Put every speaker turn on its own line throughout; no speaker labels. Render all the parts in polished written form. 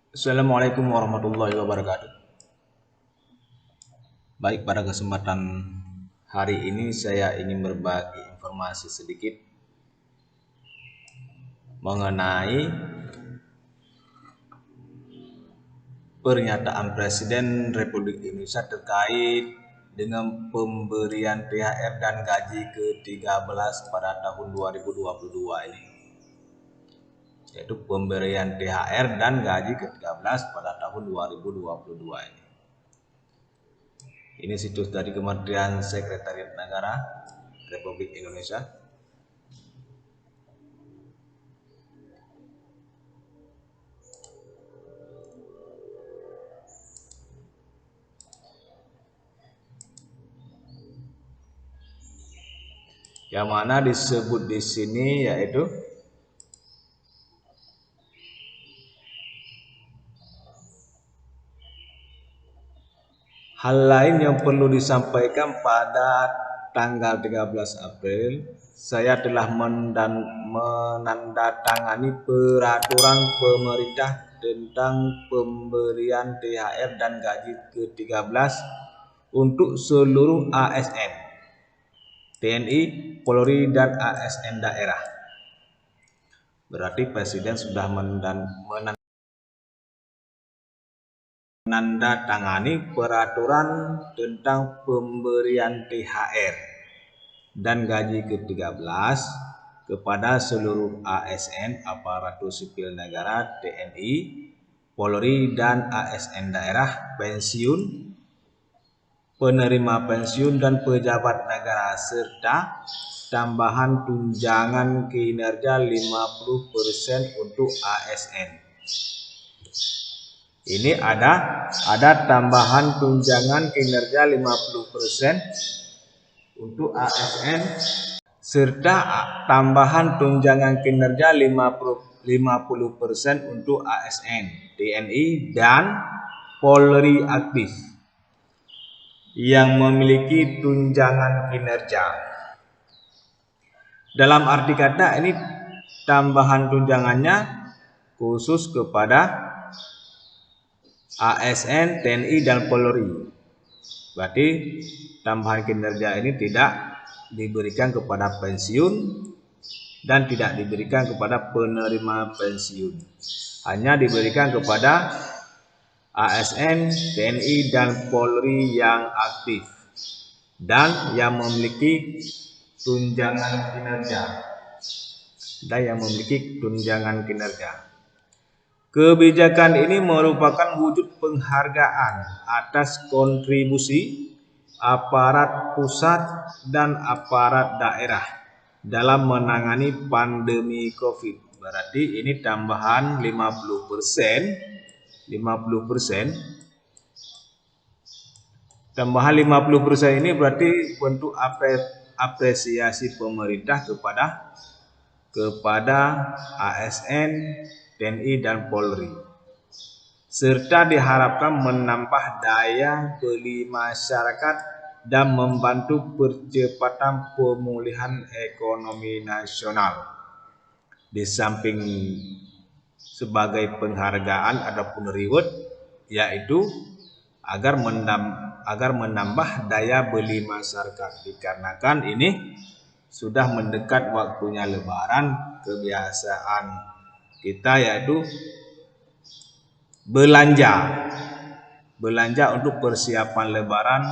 Assalamualaikum warahmatullahi wabarakatuh. Baik, pada kesempatan hari ini saya ingin berbagi informasi sedikit mengenai pernyataan Presiden Republik Indonesia terkait dengan pemberian THR dan gaji ke-13 pada tahun 2022 ini. Yaitu pemberian THR dan gaji ke-13 pada tahun 2022 ini. Ini situs dari Kementerian Sekretariat Negara Republik Indonesia. Yang mana disebut di sini yaitu hal lain yang perlu disampaikan pada tanggal 13 April, saya telah menandatangani peraturan pemerintah tentang pemberian THR dan gaji ke-13 untuk seluruh ASN, TNI, Polri, dan ASN daerah. Berarti Presiden sudah menandatangani peraturan tentang pemberian THR dan gaji ke-13 kepada seluruh ASN, aparatur sipil negara, TNI, Polri, dan ASN daerah, pensiun, penerima pensiun, dan pejabat negara, serta tambahan tunjangan kinerja 50% untuk ASN. Ini ada tambahan tunjangan kinerja 50% untuk ASN serta tambahan tunjangan kinerja 50% untuk ASN, TNI, dan Polri aktif yang memiliki tunjangan kinerja. Dalam arti kata ini tambahan tunjangannya khusus kepada ASN, TNI, dan Polri. Berarti tambahan kinerja ini tidak diberikan kepada pensiun dan tidak diberikan kepada penerima pensiun. Hanya diberikan kepada ASN, TNI, dan Polri yang aktif dan yang memiliki tunjangan kinerja. Kebijakan ini merupakan wujud penghargaan atas kontribusi aparat pusat dan aparat daerah dalam menangani pandemi COVID. Berarti ini tambahan 50%. Tambahan 50% ini berarti bentuk apresiasi pemerintah kepada ASN, TNI, dan Polri, serta diharapkan menambah daya beli masyarakat dan membantu percepatan pemulihan ekonomi nasional. Di samping sebagai penghargaan ataupun reward, yaitu agar menambah daya beli masyarakat, dikarenakan ini sudah mendekat waktunya Lebaran. Kebiasaan kita yaitu belanja untuk persiapan Lebaran,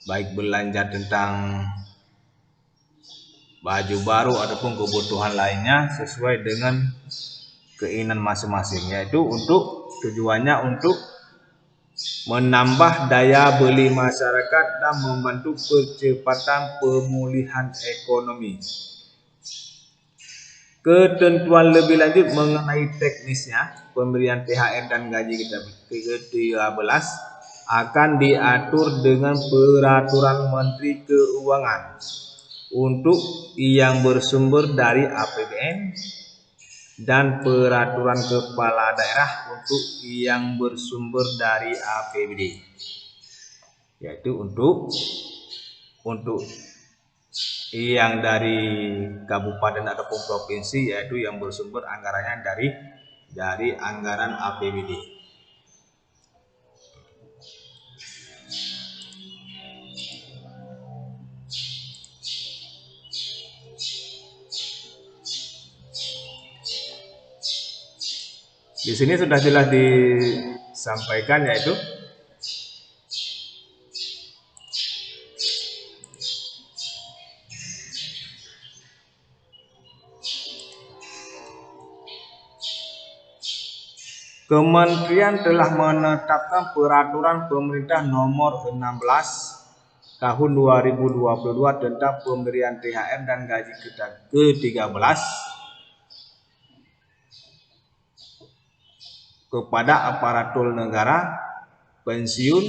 baik belanja tentang baju baru ataupun kebutuhan lainnya sesuai dengan keinginan masing-masing, yaitu tujuannya untuk menambah daya beli masyarakat dan membantu percepatan pemulihan ekonomi. Ketentuan lebih lanjut mengenai teknisnya pemberian THR dan gaji ke-13 akan diatur dengan peraturan Menteri Keuangan untuk yang bersumber dari APBN dan peraturan kepala daerah untuk yang bersumber dari APBD, yaitu untuk yang dari kabupaten ataupun provinsi, yaitu yang bersumber anggarannya dari anggaran APBD. Di sini sudah jelas disampaikan, yaitu Kementerian telah menetapkan peraturan pemerintah nomor 16 tahun 2022 tentang pemberian THR dan gaji ke-13 kepada aparatur negara, pensiun,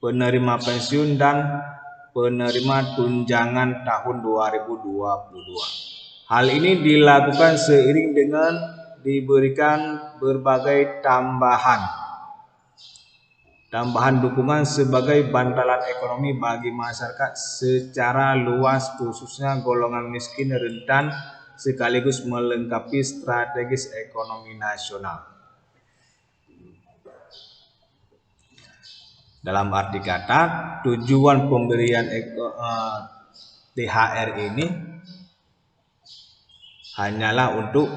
penerima pensiun, dan penerima tunjangan tahun 2022. Hal ini dilakukan seiring dengan diberikan berbagai tambahan dukungan sebagai bantalan ekonomi bagi masyarakat secara luas, khususnya golongan miskin rentan, sekaligus melengkapi strategis ekonomi nasional. Dalam arti kata, tujuan pemberian THR ini hanyalah untuk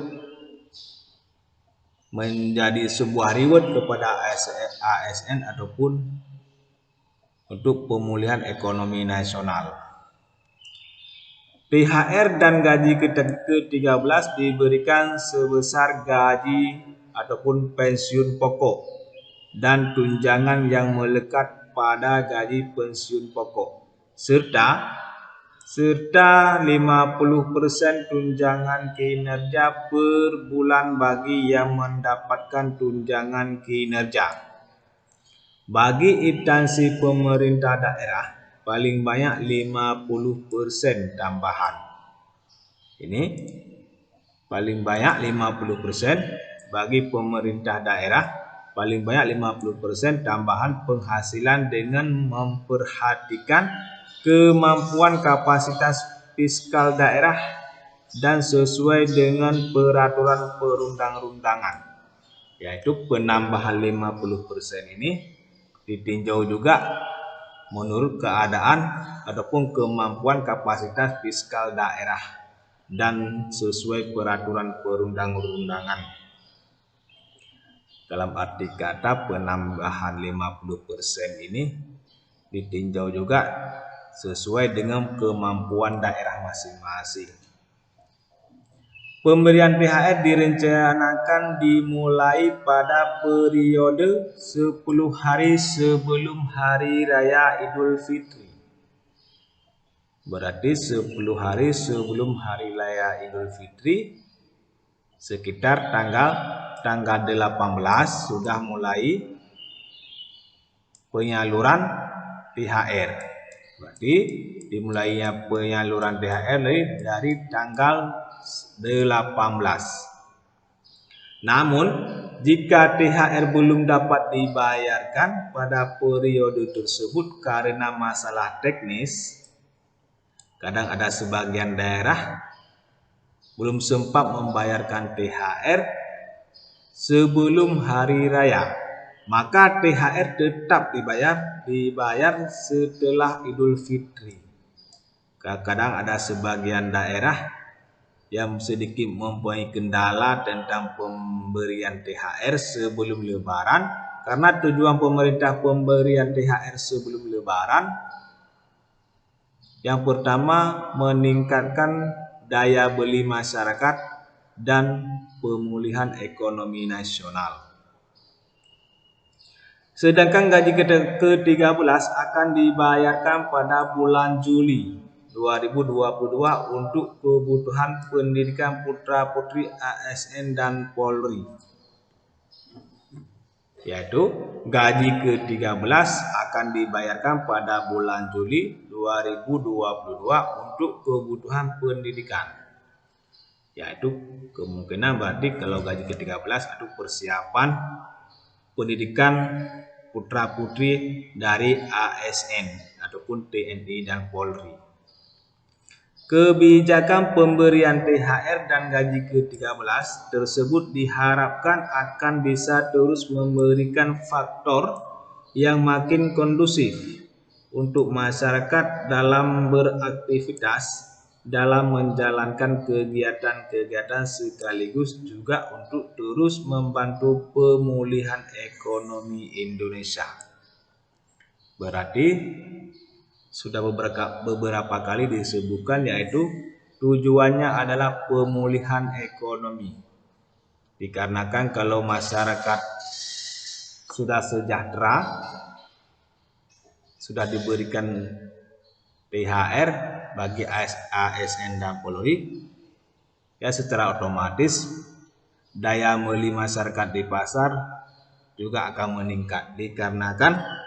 menjadi sebuah reward kepada ASN ataupun untuk pemulihan ekonomi nasional. THR dan gaji ke-13 diberikan sebesar gaji ataupun pensiun pokok dan tunjangan yang melekat pada gaji pensiun pokok serta 50% tunjangan kinerja per bulan bagi yang mendapatkan tunjangan kinerja. Bagi instansi pemerintah daerah paling banyak 50% tambahan. Ini paling banyak 50% bagi pemerintah daerah, paling banyak 50% tambahan penghasilan dengan memperhatikan kemampuan kapasitas fiskal daerah dan sesuai dengan peraturan perundang-undangan. Yaitu penambahan 50% ini ditinjau juga menurut keadaan ataupun kemampuan kapasitas fiskal daerah dan sesuai peraturan perundang-undangan. Dalam arti kata, penambahan 50% ini ditinjau juga sesuai dengan kemampuan daerah masing-masing. Pemberian THR direncanakan dimulai pada periode 10 hari sebelum Hari Raya Idul Fitri. Berarti 10 hari sebelum Hari Raya Idul Fitri, sekitar tanggal 18 sudah mulai penyaluran THR. Berarti dimulainya penyaluran THR dari tanggal 18. Namun jika THR belum dapat dibayarkan pada periode tersebut karena masalah teknis, kadang ada sebagian daerah belum sempat membayarkan THR sebelum hari raya, maka THR tetap dibayar setelah Idul Fitri. Kadang ada sebagian daerah yang sedikit mempunyai kendala tentang pemberian THR sebelum Lebaran, karena tujuan pemerintah pemberian THR sebelum Lebaran yang pertama meningkatkan daya beli masyarakat dan pemulihan ekonomi nasional. Sedangkan gaji ke-13 akan dibayarkan pada bulan Juli 2022 untuk kebutuhan pendidikan putra-putri ASN dan Polri. Yaitu gaji ke-13 akan dibayarkan pada bulan Juli 2022 untuk kebutuhan pendidikan. Yaitu kemungkinan berarti kalau gaji ke-13 itu persiapan pendidikan putra-putri dari ASN ataupun TNI dan Polri. Kebijakan pemberian THR dan gaji ke-13 tersebut diharapkan akan bisa terus memberikan faktor yang makin kondusif untuk masyarakat dalam beraktivitas, dalam menjalankan kegiatan-kegiatan, sekaligus juga untuk terus membantu pemulihan ekonomi Indonesia. Berarti sudah beberapa kali disebutkan, yaitu tujuannya adalah pemulihan ekonomi. Dikarenakan kalau masyarakat sudah sejahtera, sudah diberikan THR bagi ASN dan Polri, ya secara otomatis daya beli masyarakat di pasar juga akan meningkat. Dikarenakan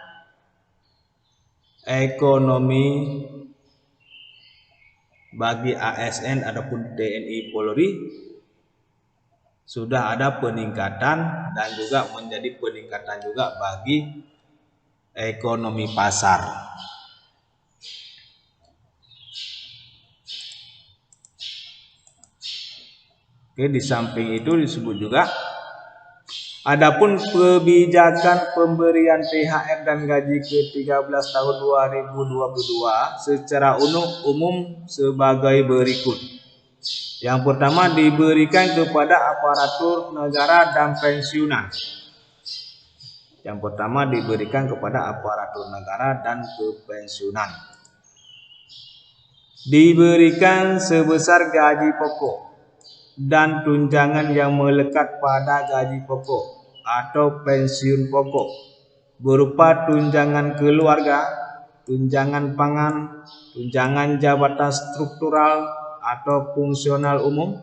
ekonomi bagi ASN ataupun TNI Polri sudah ada peningkatan, dan juga menjadi peningkatan juga bagi ekonomi pasar. Oke, di samping itu disebut juga adapun kebijakan pemberian THR dan gaji ke-13 tahun 2022 secara umum sebagai berikut. Yang pertama, diberikan kepada aparatur negara dan pensiunan. Yang pertama, diberikan kepada aparatur negara dan kepensiunan. Diberikan sebesar gaji pokok dan tunjangan yang melekat pada gaji pokok atau pensiun pokok, berupa tunjangan keluarga, tunjangan pangan, tunjangan jabatan struktural atau fungsional umum,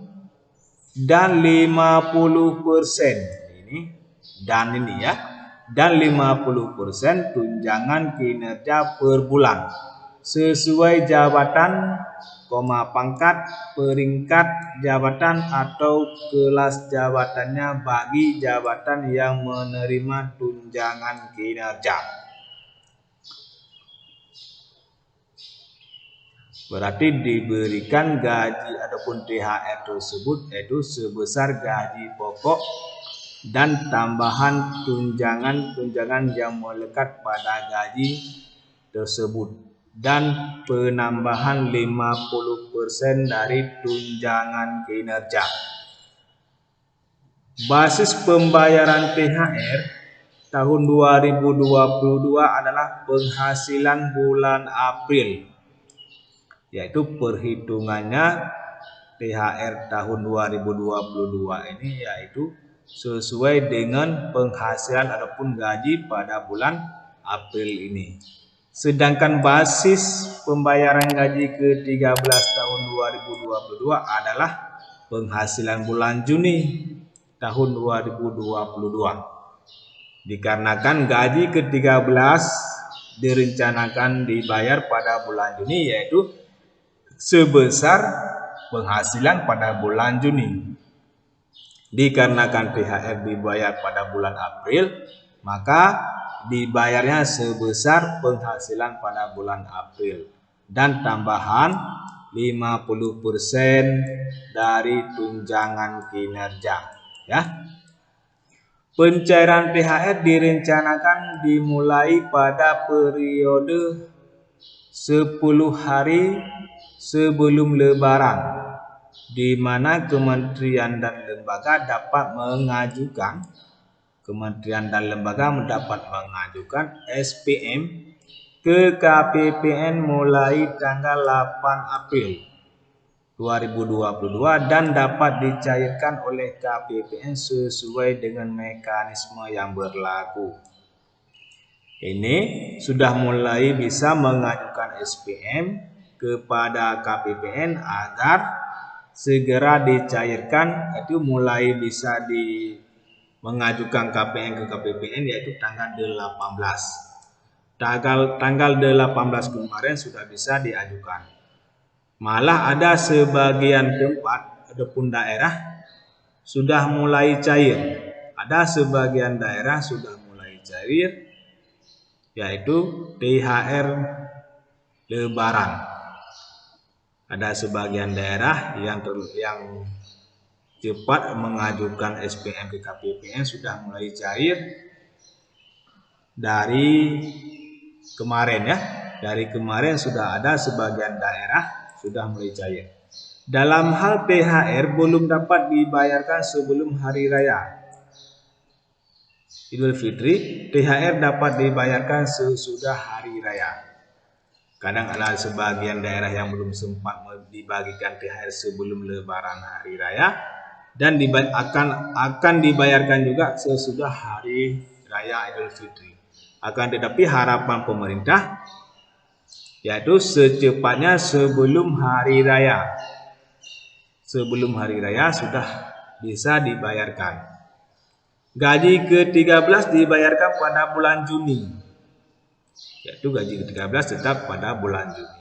dan 50% dan 50% tunjangan kinerja per bulan sesuai jabatan, pangkat, peringkat jabatan atau kelas jabatannya bagi jabatan yang menerima tunjangan kinerja. Berarti diberikan gaji ataupun THR tersebut yaitu sebesar gaji pokok dan tambahan tunjangan yang melekat pada gaji tersebut, dan penambahan 50% dari tunjangan kinerja. Basis pembayaran THR tahun 2022 adalah penghasilan bulan April, yaitu perhitungannya THR tahun 2022 ini yaitu sesuai dengan penghasilan ataupun gaji pada bulan April ini. Sedangkan basis pembayaran gaji ke-13 tahun 2022 adalah penghasilan bulan Juni tahun 2022. Dikarenakan gaji ke-13 direncanakan dibayar pada bulan Juni, yaitu sebesar penghasilan pada bulan Juni. Dikarenakan THR dibayar pada bulan April, maka dibayarnya sebesar penghasilan pada bulan April dan tambahan 50% dari tunjangan kinerja, ya. Pencairan THR direncanakan dimulai pada periode 10 hari sebelum Lebaran, di mana kementerian dan lembaga dapat mengajukan SPM ke KPPN mulai tanggal 8 April 2022 dan dapat dicairkan oleh KPPN sesuai dengan mekanisme yang berlaku. Ini sudah mulai bisa mengajukan SPM kepada KPPN agar segera dicairkan, itu mulai bisa mengajukan KPN ke KPPN yaitu tanggal 18. Tanggal 18 kemarin sudah bisa diajukan. Malah ada sebagian tempat ataupun daerah sudah mulai cair. Ada sebagian daerah sudah mulai cair, yaitu THR Lebaran. Ada sebagian daerah yang cepat mengajukan SPM ke KPPN sudah mulai cair dari kemarin ya. Dari kemarin sudah ada sebagian daerah sudah mulai cair. Dalam hal THR belum dapat dibayarkan sebelum hari raya Idul Fitri, THR dapat dibayarkan sesudah hari raya. Kadang ada sebagian daerah yang belum sempat dibagikan THR sebelum Lebaran hari raya dan akan dibayarkan juga sesudah hari raya Idul Fitri. Akan tetapi harapan pemerintah yaitu secepatnya sebelum hari raya. Sebelum hari raya sudah bisa dibayarkan. Gaji ke-13 dibayarkan pada bulan Juni. Yaitu gaji ke-13 tetap pada bulan Juni.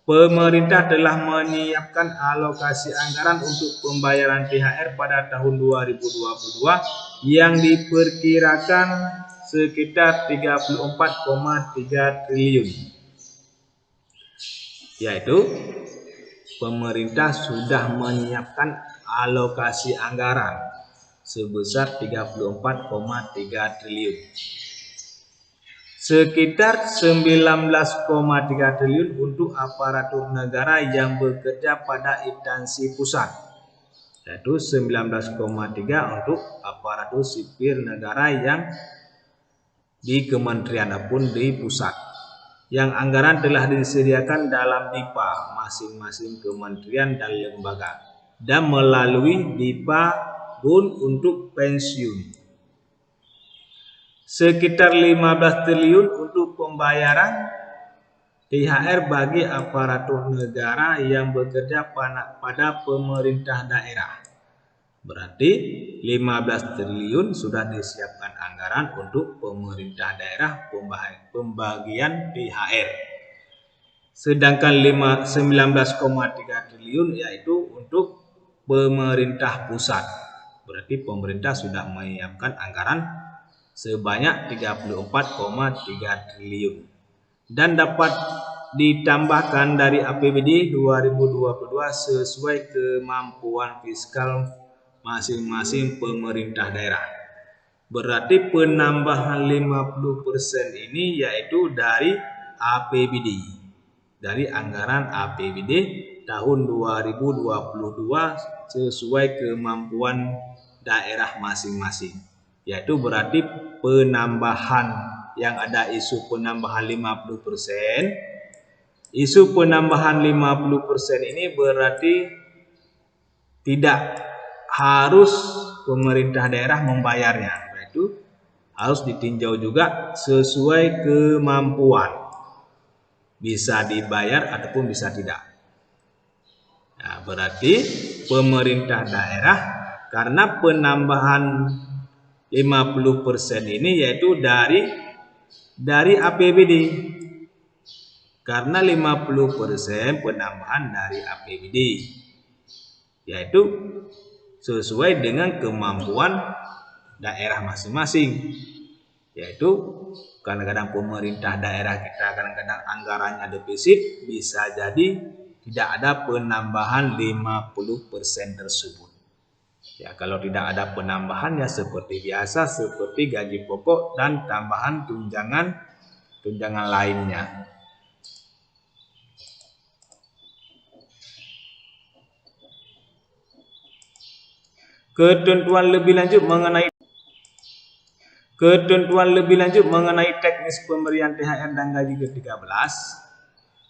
Pemerintah telah menyiapkan alokasi anggaran untuk pembayaran THR pada tahun 2022 yang diperkirakan sekitar 34,3 triliun. Yaitu pemerintah sudah menyiapkan alokasi anggaran sebesar 34,3 triliun. Sekitar 19,3 triliun untuk aparatur negara yang bekerja pada instansi pusat. Yaitu 19,3 untuk aparatur sipil negara yang di kementerian ataupun di pusat. Yang anggaran telah disediakan dalam DIPA masing-masing kementerian dan lembaga dan melalui DIPA BUN untuk pensiun. Sekitar 15 triliun untuk pembayaran THR bagi aparatur negara yang bekerja pada pemerintah daerah. Berarti 15 triliun sudah disiapkan anggaran untuk pemerintah daerah pembagian THR. Sedangkan 19,3 triliun yaitu untuk pemerintah pusat. Berarti pemerintah sudah menyiapkan anggaran sebanyak 34,3 triliun dan dapat ditambahkan dari APBD 2022 sesuai kemampuan fiskal masing-masing pemerintah daerah. Berarti penambahan 50% ini yaitu dari APBD, dari anggaran APBD tahun 2022 sesuai kemampuan daerah masing-masing. Yaitu berarti penambahan yang ada isu penambahan 50%. Isu penambahan 50% ini berarti tidak harus pemerintah daerah membayarnya. Yaitu harus ditinjau juga sesuai kemampuan. Bisa dibayar ataupun bisa tidak. Nah, berarti pemerintah daerah karena penambahan 50% ini yaitu dari APBD. Karena 50% penambahan dari APBD. Yaitu sesuai dengan kemampuan daerah masing-masing. Yaitu kadang-kadang pemerintah daerah kita kadang-kadang anggarannya defisit, bisa jadi tidak ada penambahan 50% tersebut. Ya, kalau tidak ada penambahan ya seperti biasa, seperti gaji pokok dan tambahan tunjangan lainnya. Ketentuan lebih lanjut mengenai teknis pemberian THR dan gaji ke-13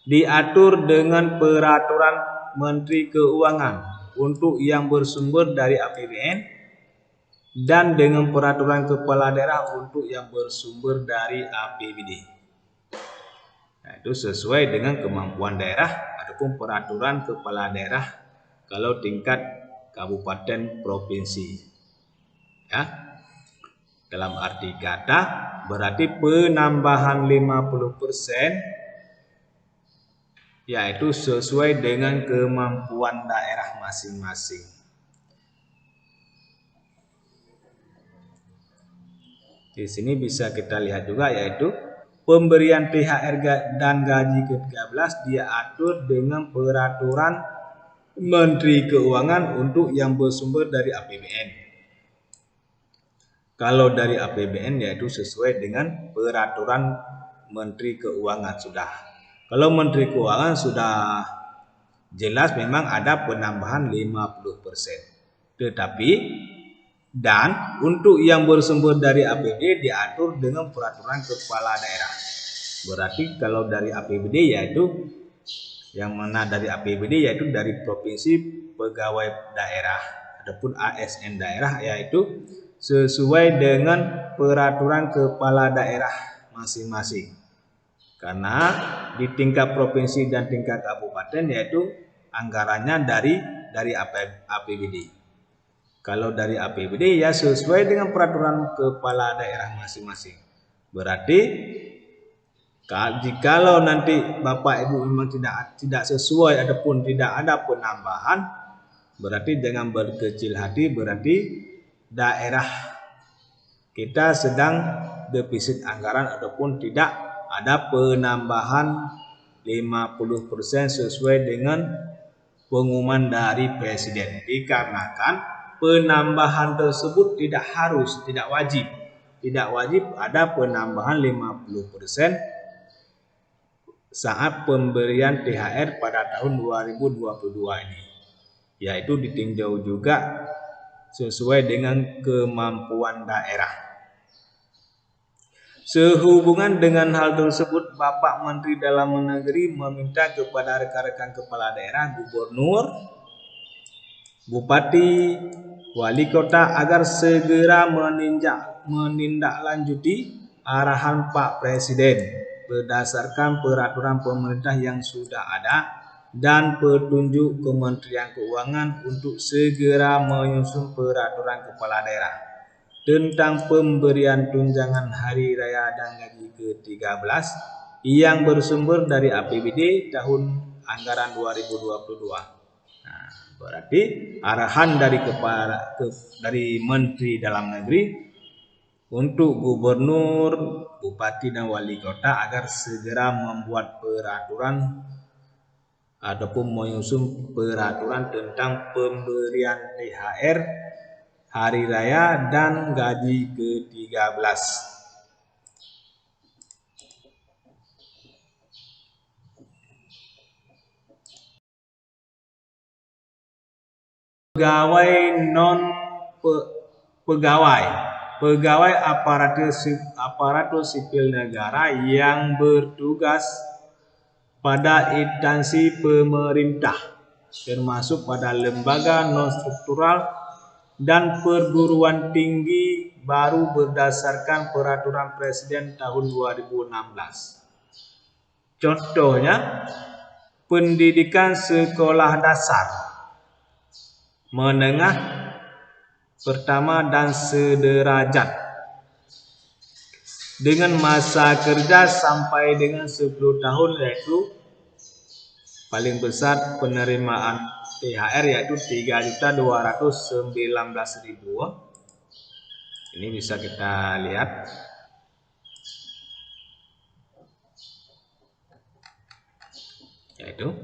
diatur dengan peraturan Menteri Keuangan untuk yang bersumber dari APBN dan dengan peraturan kepala daerah untuk yang bersumber dari APBD. Nah, itu sesuai dengan kemampuan daerah ataupun peraturan kepala daerah kalau tingkat kabupaten provinsi. Ya. Dalam arti kata berarti penambahan 50% yaitu sesuai dengan kemampuan daerah masing-masing. Di sini bisa kita lihat juga yaitu pemberian THR dan gaji ke-13 diatur dengan peraturan Menteri Keuangan untuk yang bersumber dari APBN. Kalau dari APBN yaitu sesuai dengan peraturan Menteri Keuangan sudah. Kalau Menteri Keuangan sudah jelas memang ada penambahan 50%. Tetapi dan untuk yang bersumber dari APBD diatur dengan peraturan kepala daerah. Berarti kalau dari APBD yaitu yang mana dari APBD yaitu dari Provinsi Pegawai Daerah ataupun ASN daerah, yaitu sesuai dengan peraturan kepala daerah masing-masing. Karena di tingkat provinsi dan tingkat kabupaten yaitu anggarannya dari APBD. Kalau dari APBD ya sesuai dengan peraturan kepala daerah masing-masing. Berarti jikalau nanti Bapak Ibu memang tidak sesuai ataupun tidak ada penambahan, berarti jangan berkecil hati, berarti daerah kita sedang defisit anggaran ataupun tidak ada penambahan 50% sesuai dengan pengumuman dari Presiden. Dikarenakan penambahan tersebut tidak wajib ada penambahan 50% saat pemberian THR pada tahun 2022 ini, yaitu ditinjau juga sesuai dengan kemampuan daerah. Sehubungan dengan hal tersebut, Bapak Menteri Dalam Negeri meminta kepada rekan-rekan kepala daerah, gubernur, bupati, wali kota agar segera menindaklanjuti arahan Pak Presiden berdasarkan peraturan pemerintah yang sudah ada dan petunjuk Kementerian Keuangan untuk segera menyusun peraturan kepala daerah tentang pemberian tunjangan hari raya dan gaji ke-13 yang bersumber dari APBD tahun anggaran 2022. Nah, berarti arahan dari Menteri Dalam Negeri untuk gubernur, bupati dan wali kota agar segera membuat peraturan ataupun menyusun peraturan tentang pemberian THR, hari raya dan gaji ke-13. Pegawai aparatur sipil negara yang bertugas pada instansi pemerintah termasuk pada lembaga non-struktural dan perguruan tinggi baru berdasarkan peraturan Presiden tahun 2016. Contohnya, pendidikan sekolah dasar, menengah, pertama dan sederajat dengan masa kerja sampai dengan 10 tahun, yaitu paling besar penerimaan THR yaitu 3.219.000. Ini bisa kita lihat. Yaitu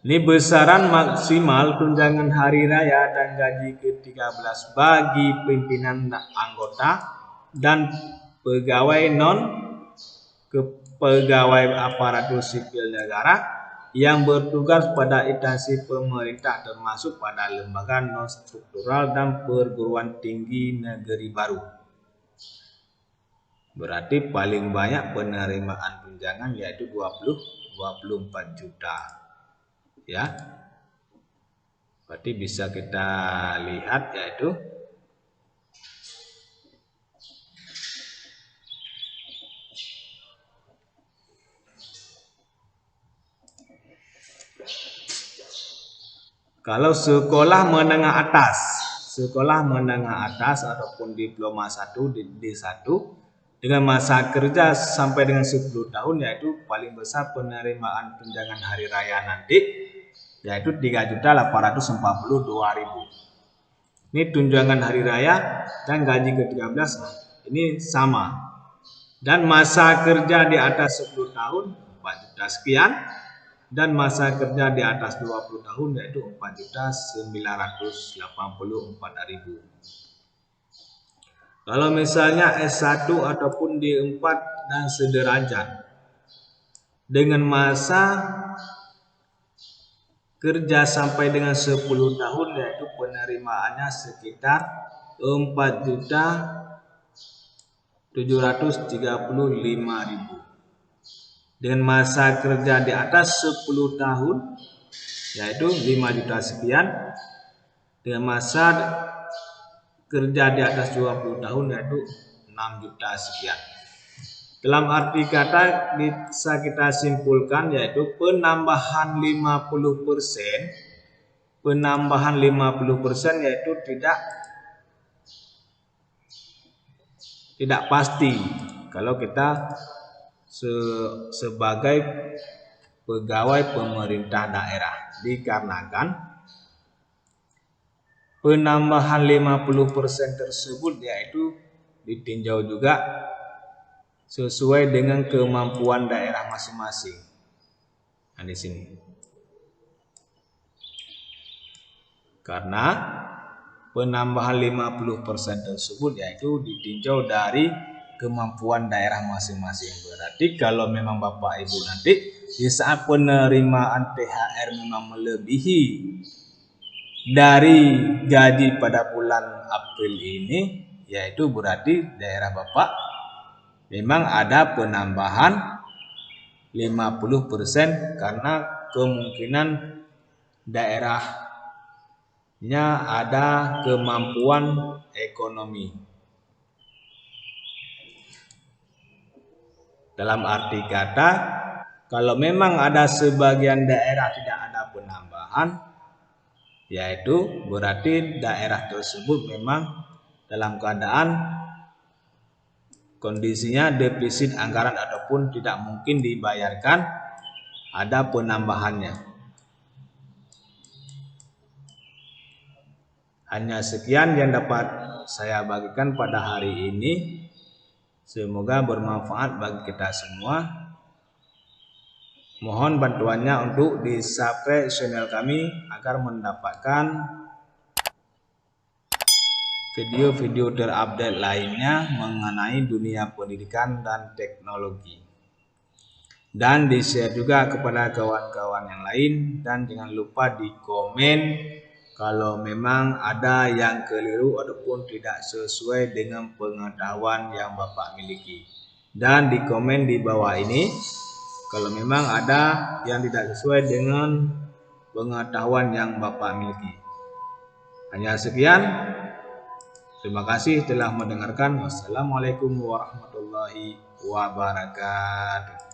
ini besaran maksimal tunjangan hari raya dan gaji ke-13 bagi pimpinan anggota dan pegawai pegawai aparatur sipil negara yang bertugas pada instansi pemerintah termasuk pada lembaga non-struktural dan perguruan tinggi negeri baru. Berarti paling banyak penerimaan tunjangan yaitu 24 juta. Ya. Berarti bisa kita lihat yaitu kalau sekolah menengah atas ataupun diploma 1 D1 dengan masa kerja sampai dengan 10 tahun yaitu paling besar penerimaan tunjangan hari raya nanti yaitu 3.842.000. Ini tunjangan hari raya dan gaji ke-13 ini sama. Dan masa kerja di atas 10 tahun 4 juta sekian. dan masa kerja di atas 20 tahun yaitu 4.984.000. Kalau misalnya S1 ataupun D4 dan sederajat dengan masa kerja sampai dengan 10 tahun yaitu penerimaannya sekitar 4.735.000. Dengan masa kerja di atas 10 tahun yaitu 5 juta sekian. Dengan masa kerja di atas 20 tahun yaitu 6 juta sekian. Dalam arti kata bisa kita simpulkan yaitu penambahan 50% yaitu tidak pasti kalau kita sebagai pegawai pemerintah daerah, dikarenakan penambahan 50% tersebut yaitu ditinjau juga sesuai dengan kemampuan daerah masing-masing. Nah, di sini. Karena penambahan 50% tersebut yaitu ditinjau dari kemampuan daerah masing-masing. Berarti kalau memang Bapak Ibu nanti di saat penerimaan THR memang melebihi dari gaji pada bulan April ini, yaitu berarti daerah Bapak memang ada penambahan 50% karena kemungkinan daerahnya ada kemampuan ekonomi. Dalam arti kata, kalau memang ada sebagian daerah tidak ada penambahan, yaitu berarti daerah tersebut memang dalam keadaan kondisinya defisit anggaran ataupun tidak mungkin dibayarkan, ada penambahannya. Hanya sekian yang dapat saya bagikan pada hari ini. Semoga bermanfaat bagi kita semua. Mohon bantuannya untuk di-subscribe channel kami agar mendapatkan video-video terupdate lainnya mengenai dunia pendidikan dan teknologi. Dan di-share juga kepada kawan-kawan yang lain, dan jangan lupa di komen kalau memang ada yang keliru ataupun tidak sesuai dengan pengetahuan yang Bapak miliki. Dan di komen di bawah ini kalau memang ada yang tidak sesuai dengan pengetahuan yang Bapak miliki. Hanya sekian. Terima kasih telah mendengarkan. Wassalamualaikum warahmatullahi wabarakatuh.